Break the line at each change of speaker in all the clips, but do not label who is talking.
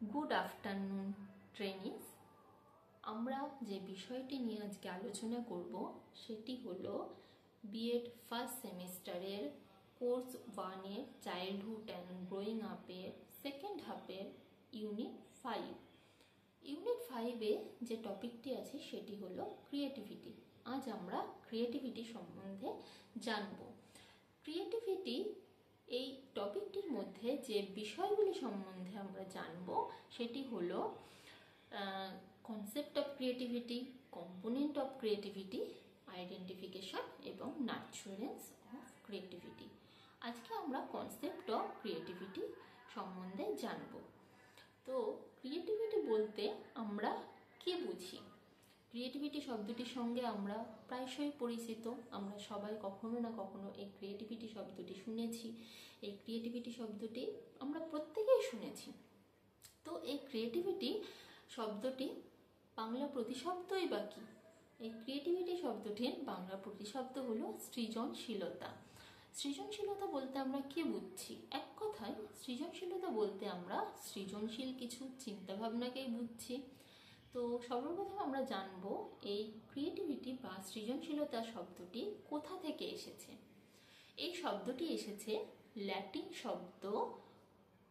Good afternoon ট্রেনিস। আমরা যে বিষয়টি নিয়ে আজকে আলোচনা করব সেটি হলো বিএড ফার্স্ট সেমিস্টারের কোর্স 1-এর চাইল্ডহুড অ্যান্ড গ্রোয়িং আপের সেকেন্ড হাফের ইউনিট 5। ইউনিট 5-এ যে টপিকটি আছে সেটি হলো ক্রিয়েটিভিটি। আজ আমরা ক্রিয়েটিভিটি সম্বন্ধে জানব। ক্রিয়েটিভিটি এই টপিকটির মধ্যে যে বিষয়গুলি সম্বন্ধে আমরা জানব সেটি হলো concept of creativity, component of creativity, identification এবং নার্চারেন্স অফ ক্রিয়েটিভিটি। আজকে আমরা কনসেপ্ট অফ ক্রিয়েটিভিটি সম্বন্ধে জানব। তো ক্রিয়েটিভিটি বলতে আমরা কি বুঝি? ক্রিয়েটিভিটি শব্দটির সঙ্গে আমরা প্রায়শই পরিচিত। আমরা সবাই কখনো না কখনো এই ক্রিয়েটিভিটি শব্দটি শুনেছি। এই ক্রিয়েটিভিটি শব্দটি আমরা প্রত্যেকেই শুনেছি। তো এই ক্রিয়েটিভিটি শব্দটি বাংলা প্রতিশব্দই বা কি? এই ক্রিয়েটিভিটি শব্দটির বাংলা প্রতিশব্দ হলো সৃজনশীলতা। সৃজনশীলতা বলতে আমরা কি বুঝছি? এক কথায় সৃজনশীলতা বলতে আমরা সৃজনশীল কিছু চিন্তাভাবনাকেই বুঝছি। তো সর্বপ্রথম আমরা জানব এই ক্রিয়েটিভিটি বা সৃজনশীলতা শব্দটি কোথা থেকে এসেছে। এই শব্দটি এসেছে ল্যাটিন শব্দ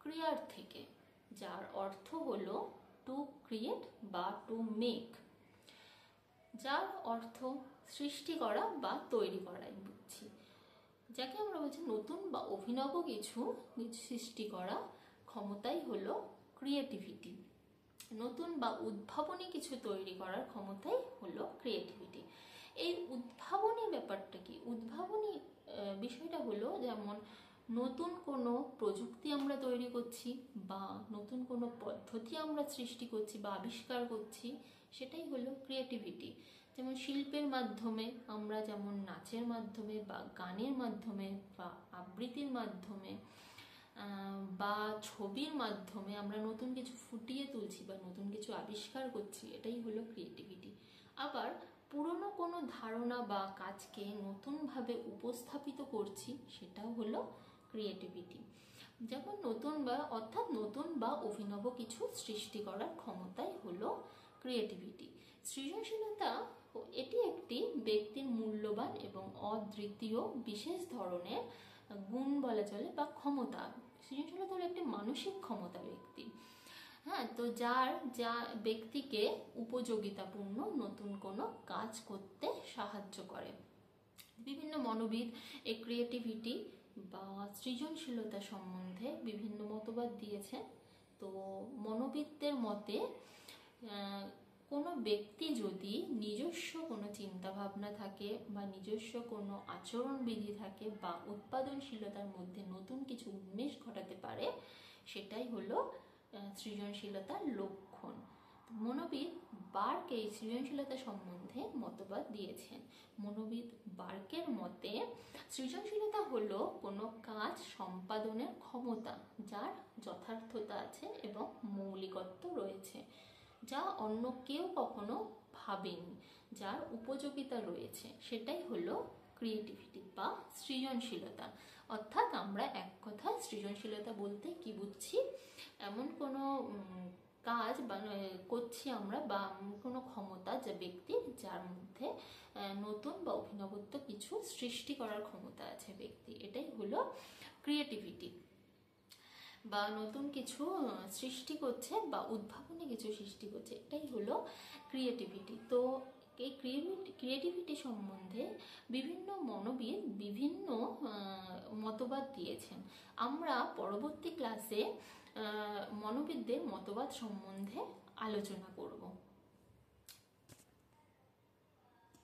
ক্রিয়ার থেকে, যার অর্থ হলো টু ক্রিয়েট বা টু মেক, যার অর্থ সৃষ্টি করা বা তৈরি করাই বুঝছি। যাকে আমরা বলছি নতুন বা অভিনব কিছু সৃষ্টি করা ক্ষমতাই হলো ক্রিয়েটিভিটি। নতুন বা উদ্ভাবনী কিছু তৈরি করার ক্ষমতাই হলো ক্রিয়েটিভিটি। এই উদ্ভাবনী ব্যাপারটা কি? উদ্ভাবনী বিষয়টা হলো যেমন নতুন কোনো প্রযুক্তি আমরা তৈরি করছি বা নতুন কোনো পদ্ধতি আমরা সৃষ্টি করছি বা আবিষ্কার করছি, সেটাই হলো ক্রিয়েটিভিটি। যেমন শিল্পের মাধ্যমে আমরা যেমন নাচের মাধ্যমে বা গানের মাধ্যমে বা আবৃত্তির মাধ্যমে বা ছবির মাধ্যমে আমরা নতুন কিছু ফুটিয়ে তুলছি বা নতুন কিছু আবিষ্কার করছি, এটাই হলো ক্রিয়েটিভিটি। আবার পুরনো কোনো ধারণা বা কাজকে নতুনভাবে উপস্থাপিত করছি, সেটাও হলো ক্রিয়েটিভিটি। যেমন নতুন বা অভিনব কিছু সৃষ্টি করার ক্ষমতাই হলো ক্রিয়েটিভিটি। সৃজনশীলতা এটি একটি ব্যক্তির মূল্যবান এবং অদ্বিতীয় বিশেষ ধরনের গুণ বলা চলে বা ক্ষমতা। সৃজনশীলতা হলো একটি মানসিক ক্ষমতা ব্যক্তি, তো যা ব্যক্তিকে উপযোগিতাপূর্ণ নতুন কোনো কাজ করতে সাহায্য করে। বিভিন্ন মনোবিদ এই ক্রিয়েটিভিটি বা সৃজনশীলতা সম্বন্ধে বিভিন্ন মতবাদ দিয়েছেন। তো মনোবিদদের মতে কোনো ব্যক্তি যদি নিজস্ব কোনো চিন্তাভাবনা থাকে বা নিজস্ব কোনো আচরণবিধি থাকে বা উৎপাদনশীলতার মধ্যে নতুন কিছু উন্মেষ ঘটাতে পারে, সেটাই হলো সৃজনশীলতার লক্ষণ। মনোবিদ বার্ক এই সৃজনশীলতা সম্বন্ধে মতবাদ দিয়েছেন। মনোবিদ বার্কের মতে সৃজনশীলতা হলো কোনো কাজ সম্পাদনের ক্ষমতা যার যথার্থতা আছে এবং মৌলিকত্ব রয়েছে, যা অন্য কেউ কখনো ভাবেনি, যার উপযোগিতা রয়েছে, সেটাই হলো ক্রিয়েটিভিটি বা সৃজনশীলতা। অর্থাৎ আমরা এক কথায় সৃজনশীলতা বলতে কি বুঝছি? এমন কোনো কাজ করছি আমরা বা কোনো ক্ষমতা যা ব্যক্তির, যার মধ্যে নতুন বা অভিনবত্ব কিছু সৃষ্টি করার ক্ষমতা আছে ব্যক্তি, এটাই হলো ক্রিয়েটিভিটি। বা নতুন কিছু সৃষ্টি করছে বা উদ্ভাবনী কিছু সৃষ্টি করছে, এটাই হলো ক্রিয়েটিভিটি। তো এই ক্রিয়েটিভিটি সম্বন্ধে বিভিন্ন মনোবিদ বিভিন্ন মতবাদ দিয়েছেন। আমরা পরবর্তী ক্লাসে মনোবিদদের মতবাদ সম্বন্ধে আলোচনা করব।